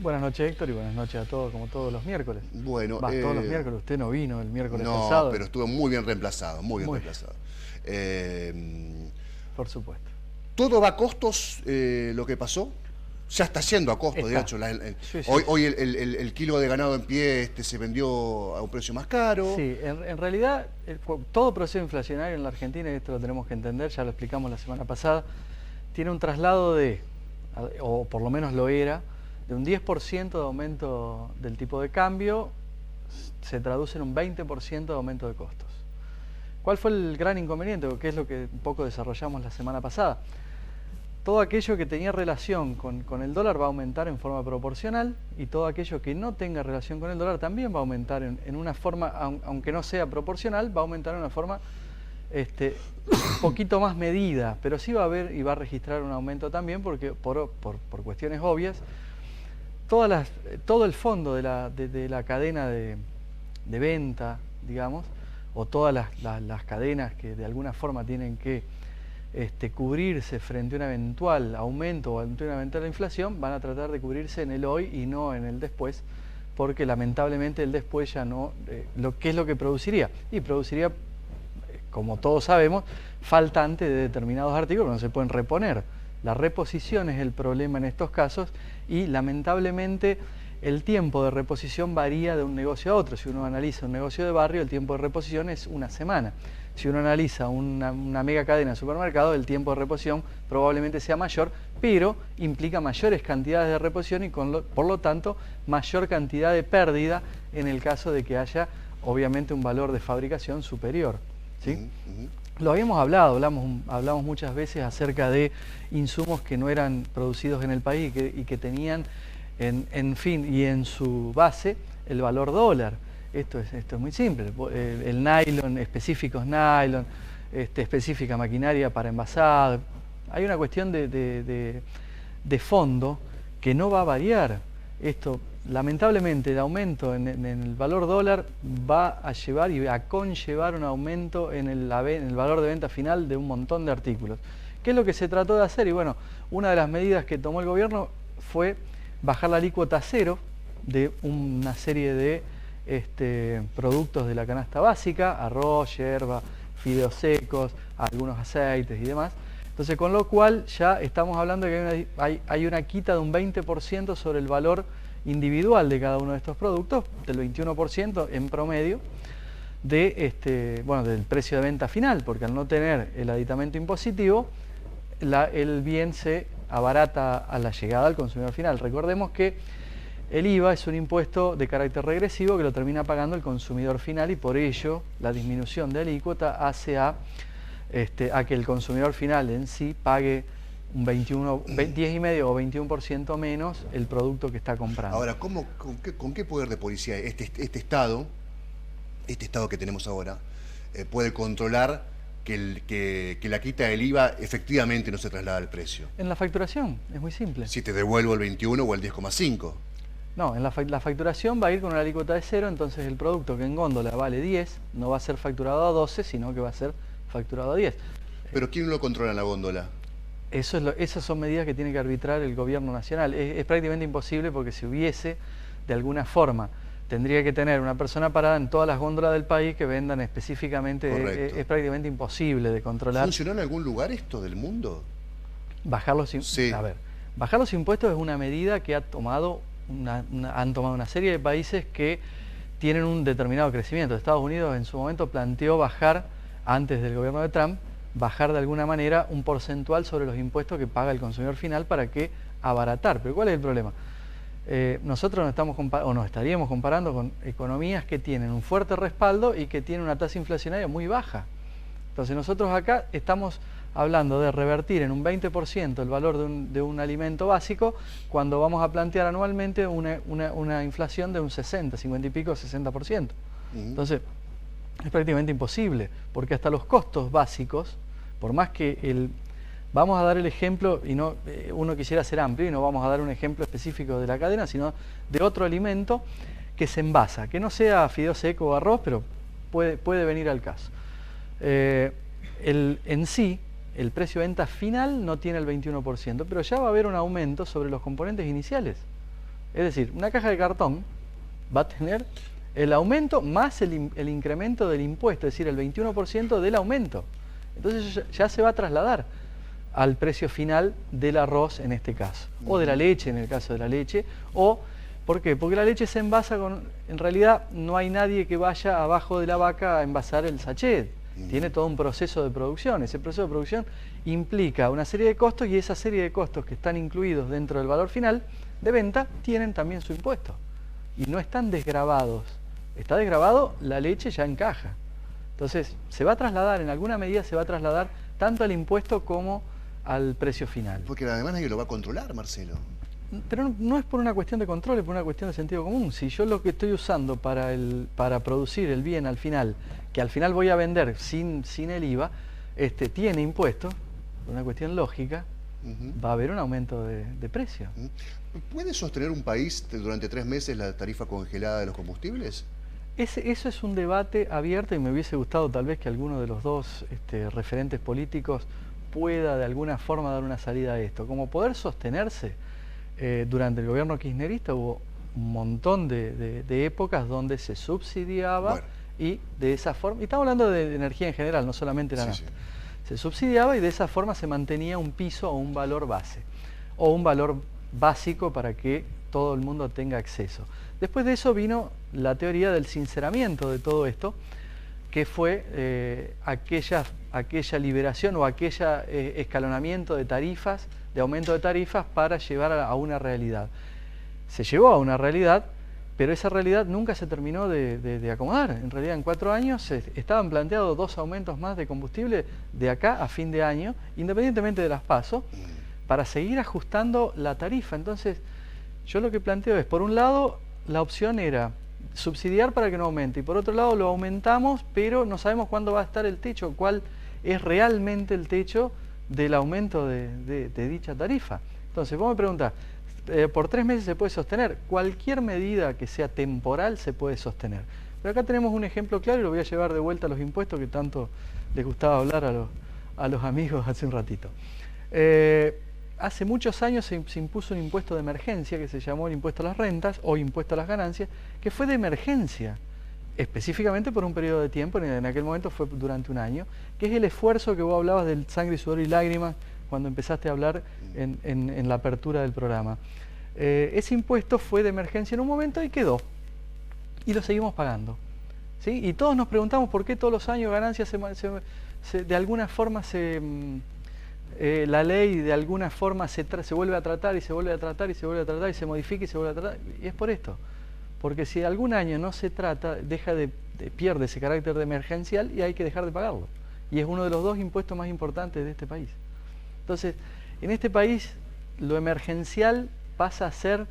Buenas noches, Héctor, y buenas noches a todos, como todos los miércoles. Bueno, Todos los miércoles, usted no vino el miércoles no, pasado. pero estuvo muy bien reemplazado, muy bien reemplazado. Por supuesto. ¿Todo va a costos lo que pasó? Ya está yendo a costos, de hecho. Sí. Hoy el kilo de ganado en pie se vendió a un precio más caro. Sí, en realidad todo proceso inflacionario en la Argentina, y esto lo tenemos que entender, ya lo explicamos la semana pasada, tiene un traslado o por lo menos lo era, de un 10% de aumento del tipo de cambio, se traduce en un 20% de aumento de costos. ¿Cuál fue el gran inconveniente? ¿Qué es lo que un poco desarrollamos la semana pasada? Todo aquello que tenía relación con el dólar va a aumentar en forma proporcional, y todo aquello que no tenga relación con el dólar también va a aumentar en una forma, aunque no sea proporcional, va a aumentar en una forma un poquito más medida, pero sí va a haber y va a registrar un aumento también, porque por cuestiones obvias, todo el fondo de la cadena de venta, digamos, o todas las cadenas que de alguna forma tienen que cubrirse frente a un eventual aumento o ante una eventual inflación, van a tratar de cubrirse en el hoy y no en el después, porque lamentablemente el después ya no, ¿qué es lo que produciría? Y produciría, como todos sabemos, faltante de determinados artículos que no se pueden reponer. La reposición es el problema en estos casos, y lamentablemente el tiempo de reposición varía de un negocio a otro. Si uno analiza un negocio de barrio, el tiempo de reposición es una semana. Si uno analiza una mega cadena de supermercado, el tiempo de reposición probablemente sea mayor, pero implica mayores cantidades de reposición y por lo tanto mayor cantidad de pérdida en el caso de que haya obviamente un valor de fabricación superior, ¿sí? Lo habíamos hablado, hablamos muchas veces acerca de insumos que no eran producidos en el país y que tenían en fin y en su base el valor dólar. Esto es muy simple. El nylon, específicos nylon, específica maquinaria para envasado. Hay una cuestión de fondo que no va a variar. Esto, lamentablemente, el aumento en el valor dólar va a llevar y a conllevar un aumento en el valor de venta final de un montón de artículos. ¿Qué es lo que se trató de hacer? Y bueno, una de las medidas que tomó el gobierno fue bajar la alícuota a cero de una serie de productos de la canasta básica: arroz, yerba, fideos secos, algunos aceites y demás. Entonces, con lo cual ya estamos hablando de que hay una quita de un 20% sobre el valor individual de cada uno de estos productos, del 21% en promedio del precio de venta final, porque al no tener el aditamento impositivo, el bien se abarata a la llegada al consumidor final. Recordemos que el IVA es un impuesto de carácter regresivo que lo termina pagando el consumidor final, y por ello la disminución de alícuota hace a que el consumidor final en sí pague un 10,5 o 21% menos el producto que está comprando. Ahora, ¿con qué poder de policía este Estado que tenemos ahora puede controlar que la quita del IVA efectivamente no se traslada al precio? En la facturación, es muy simple. Si te devuelvo el 21 o el 10,5. No, en la facturación va a ir con una alícuota de 0, entonces el producto que en góndola vale 10 no va a ser facturado a 12, sino que va a ser facturado a 10. ¿Pero quién lo controla en la góndola? Esas son medidas que tiene que arbitrar el gobierno nacional. Es prácticamente imposible, porque si hubiese, de alguna forma, tendría que tener una persona parada en todas las góndolas del país que vendan específicamente. Es prácticamente imposible de controlar. ¿Funcionó en algún lugar esto del mundo? Bajar los impuestos es una medida que han tomado una serie de países que tienen un determinado crecimiento. Estados Unidos en su momento planteó bajar, antes del gobierno de Trump, bajar de alguna manera un porcentual sobre los impuestos que paga el consumidor final para que abaratar. Pero ¿cuál es el problema? Nosotros nos estaríamos comparando con economías que tienen un fuerte respaldo y que tienen una tasa inflacionaria muy baja. Entonces nosotros acá estamos hablando de revertir en un 20% el valor de un alimento básico, cuando vamos a plantear anualmente una inflación de un 50 y pico, 60%. Entonces es prácticamente imposible, porque hasta los costos básicos, por más que vamos a dar el ejemplo, y no uno quisiera ser amplio, y no vamos a dar un ejemplo específico de la cadena, sino de otro alimento que se envasa, que no sea fideo seco o arroz, pero puede venir al caso. En sí, el precio de venta final no tiene el 21%, pero ya va a haber un aumento sobre los componentes iniciales. Es decir, una caja de cartón va a tener el aumento más el incremento del impuesto, es decir, el 21% del aumento. Entonces eso ya se va a trasladar al precio final del arroz en este caso, o de la leche en el caso de la leche, o ¿por qué? Porque la leche se envasa en realidad no hay nadie que vaya abajo de la vaca a envasar el sachet. Tiene todo un proceso de producción. Ese proceso de producción implica una serie de costos y esa serie de costos que están incluidos dentro del valor final de venta tienen también su impuesto. Y no están desgravados. Está desgravado la leche ya en caja. Entonces, se va a trasladar, en alguna medida se va a trasladar tanto al impuesto como al precio final. Porque además nadie lo va a controlar, Marcelo. Pero no es por una cuestión de control, es por una cuestión de sentido común. Si yo lo que estoy usando para producir el bien al final, que al final voy a vender sin el IVA, tiene impuestos, por una cuestión lógica, va a haber un aumento de precio. ¿Puede sostener un país durante 3 meses la tarifa congelada de los combustibles? Eso es un debate abierto y me hubiese gustado tal vez que alguno de los dos referentes políticos pueda de alguna forma dar una salida a esto. Como poder sostenerse, durante el gobierno kirchnerista hubo un montón de épocas donde se subsidiaba y de esa forma, y estamos hablando de energía en general, no solamente la nafta, se subsidiaba y de esa forma se mantenía un piso o un valor base, o un valor básico para que todo el mundo tenga acceso. Después de eso vino la teoría del sinceramiento de todo esto, que fue aquella liberación o aquella escalonamiento de tarifas, de aumento de tarifas para llevar a una realidad. Se llevó a una realidad, pero esa realidad nunca se terminó de acomodar. En realidad en 4 años estaban planteados 2 aumentos más de combustible de acá a fin de año, independientemente de las PASO, para seguir ajustando la tarifa. Entonces, yo lo que planteo es, por un lado, la opción era subsidiar para que no aumente, y por otro lado lo aumentamos, pero no sabemos cuándo va a estar el techo, cuál es realmente el techo del aumento de dicha tarifa. Entonces, vos me preguntás, por 3 meses se puede sostener. Cualquier medida que sea temporal se puede sostener. Pero acá tenemos un ejemplo claro y lo voy a llevar de vuelta a los impuestos que tanto les gustaba hablar a los amigos hace un ratito. Hace muchos años se impuso un impuesto de emergencia que se llamó el impuesto a las rentas o impuesto a las ganancias, que fue de emergencia, específicamente por un periodo de tiempo, en aquel momento fue durante un año, que es el esfuerzo que vos hablabas del sangre, sudor y lágrimas cuando empezaste a hablar en la apertura del programa. Ese impuesto fue de emergencia en un momento y quedó, y lo seguimos pagando, ¿sí? Y todos nos preguntamos por qué todos los años ganancias de alguna forma la ley de alguna forma se vuelve a tratar y se vuelve a tratar y se vuelve a tratar y se modifica y se vuelve a tratar, y es por esto. Porque si algún año no se trata, pierde ese carácter de emergencial y hay que dejar de pagarlo. Y es uno de los 2 impuestos más importantes de este país. Entonces, en este país lo emergencial pasa a ser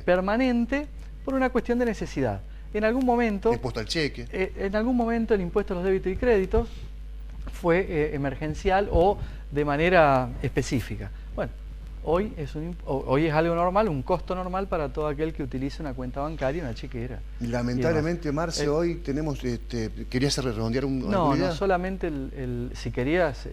permanente por una cuestión de necesidad. En algún momento... Impuesto al cheque. En algún momento el impuesto a los débitos y créditos fue emergencial o de manera específica. Bueno, hoy es algo normal, un costo normal para todo aquel que utilice una cuenta bancaria, una chequera. Lamentablemente, Marce, hoy tenemos... ¿Querías redondear un... No, no solamente si querías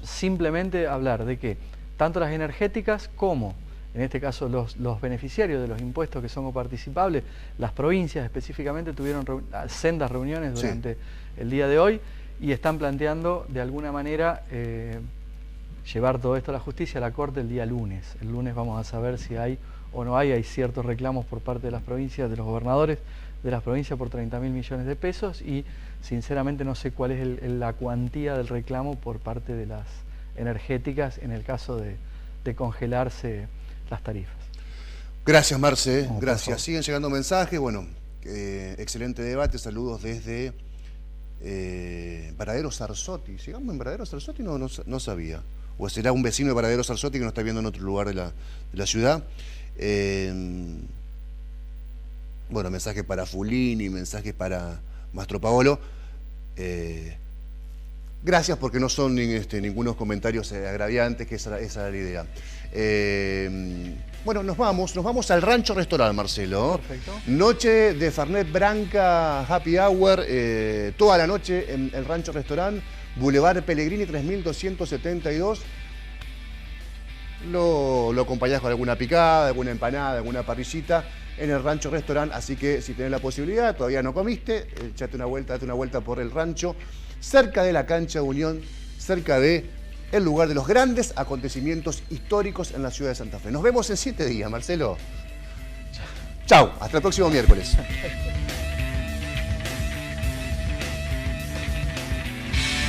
simplemente hablar de que tanto las energéticas como, en este caso, los beneficiarios de los impuestos que son coparticipables, las provincias específicamente tuvieron sendas reuniones durante el día de hoy y están planteando de alguna manera llevar todo esto a la justicia, a la Corte el día lunes. El lunes vamos a saber si hay o no hay ciertos reclamos por parte de las provincias, de los gobernadores de las provincias por 30.000 millones de pesos y sinceramente no sé cuál es la cuantía del reclamo por parte de las energéticas en el caso de congelarse las tarifas. Gracias, Marce, gracias. Siguen llegando mensajes, bueno, excelente debate, saludos desde Varadero Sarzotti. ¿Llegamos en Varadero Sarzotti? No sabía. O será un vecino de Varadero Sarzotti que nos está viendo en otro lugar de la ciudad. Bueno, mensajes para Fulini, mensajes para Mastro Paolo. Gracias porque no son ningunos comentarios agraviantes, que esa era la idea. Bueno, nos vamos al Rancho Restaurant, Marcelo. Perfecto. Noche de Fernet Branca, Happy Hour, toda la noche en el Rancho Restaurant, Boulevard Pellegrini 3272. lo acompañás con alguna picada, alguna empanada, alguna parrillita en el Rancho Restaurant. Así que si tenés la posibilidad, todavía no comiste, echate una vuelta, date una vuelta por el rancho, cerca de la cancha de Unión, cerca de el lugar de los grandes acontecimientos históricos en la ciudad de Santa Fe. Nos vemos en 7 días, Marcelo. Chau, hasta el próximo miércoles.